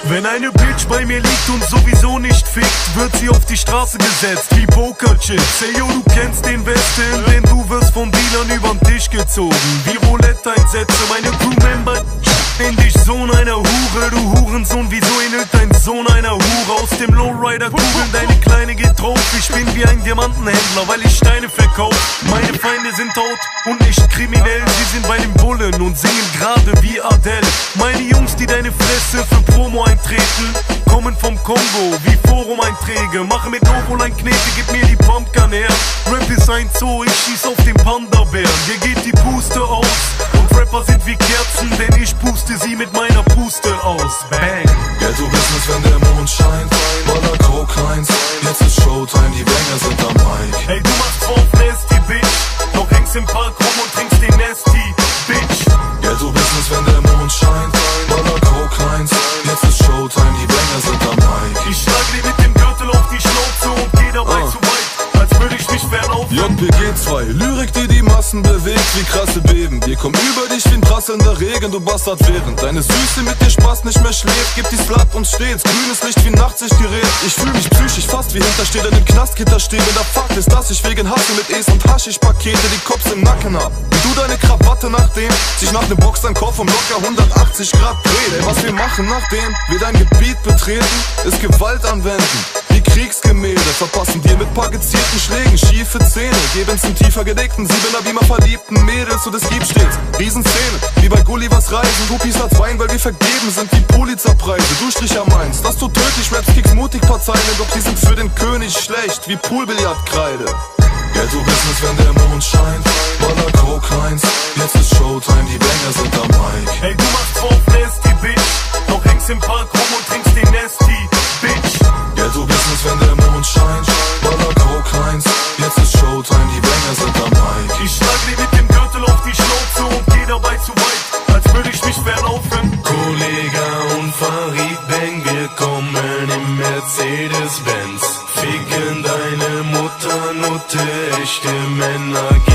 Wenn eine Bitch bei mir liegt und sowieso nicht fickt, wird sie auf die Straße gesetzt wie Pokerchips. Ey yo, du kennst den Westen, denn du wirst von Dealern übern Tisch gezogen wie Roulette-Einsätze. Meine Crewmember in dich, Sohn einer Hure. Du Hurensohn, wieso ähnelt dein Sohn einer Hure? Aus dem Lowrider kugeln deine Kleine geht drauf. Ich bin wie ein Diamantenhändler, weil ich Steine verkauf. Meine Feinde sind tot und nicht kriminell. Sie sind bei den Bullen und singen gerade wie Adele. Meine Jungs, die deine Fresse für Promo eintreten, kommen vom Kongo wie Forum-Einträge. Mache mit Novol ein Knete, gib mir die Pumpgun her. Rap ist ein Zoo, ich schieß auf den Panda-Bär. Dir geht die Puste aus und Rapper sind wie Kerzen, denn ich puste sie mit meiner Puste aus. Bang! Ghetto-Business, wenn der Mond scheint, voller Coke-Lines. Jetzt ist Showtime, die Banger sind am Mic. Hey, du machst drauf Nasty, Bitch, doch hängst im Park rum und trinkst den Nasty, Bitch. Ghetto-Business, wenn der Mond scheint, voller Coke-Lines. Jetzt ist Showtime, die Banger sind am Mic. Ich schlag dir mit dem Gürtel auf die Schnauze und geh dabei zu weit, als würde ich mich verlaufen. JPG2, Lyrik, die Massen bewegt wie krasse Beben. Wir kommen über dich wie ein prasselnder Regen, du Bastard, während deine Süße mit dir Spaß nicht mehr schläft. Gib die Slut uns stets, grünes Licht wie nachts sich gerät. Ich fühl mich psychisch fast wie Hintersteher im Knastgitter stehen. Wenn der Fakt ist, dass ich wegen Hasse mit Es und Haschisch-Pakete die Cops im Nacken hab. Und du deine Krawatte nachdem sich nach nem Box dein Kopf um locker 180 Grad dreht. Ey, was wir machen nachdem wir dein Gebiet betreten, ist Gewalt anwenden. Wie Kriegsgemälde, verpassen dir mit paar gezielten Schlägen schiefe Zähne, geben's den tiefer gedeckten Siebener wie mal verliebten Mädels und es gibt stets Riesenszene, wie bei Gullivers Reisen. Guppies als Wein, weil wir vergeben sind wie Pulitzerpreise. Du Stricher meinst, dass du tödlich rappst, kickst mutig paar Zeilen, doch die sind für den König schlecht wie Poolbillardkreide. Ghetto-Business, wenn der Mond scheint, voller Coke-Lines. Jetzt ist Showtime, die Banger sind am Mic. Hey, du machst drauf Nasty, Bitch, doch hängst im Park rum und trinkst den Nasty, Bitch. Ghetto-Business, wenn der Mond scheint, voller Coke-Lines. Jetzt ist Showtime, die Banger sind am Mic. Ich schlag dir mit dem Gürtel auf die Schnauze und geh dabei zu weit, als würde ich mich verlaufen. Kollega und Farid Bang, wir kommen im Mercedes-Benz. Ficken deine Mutter, Nutte, echte Männer.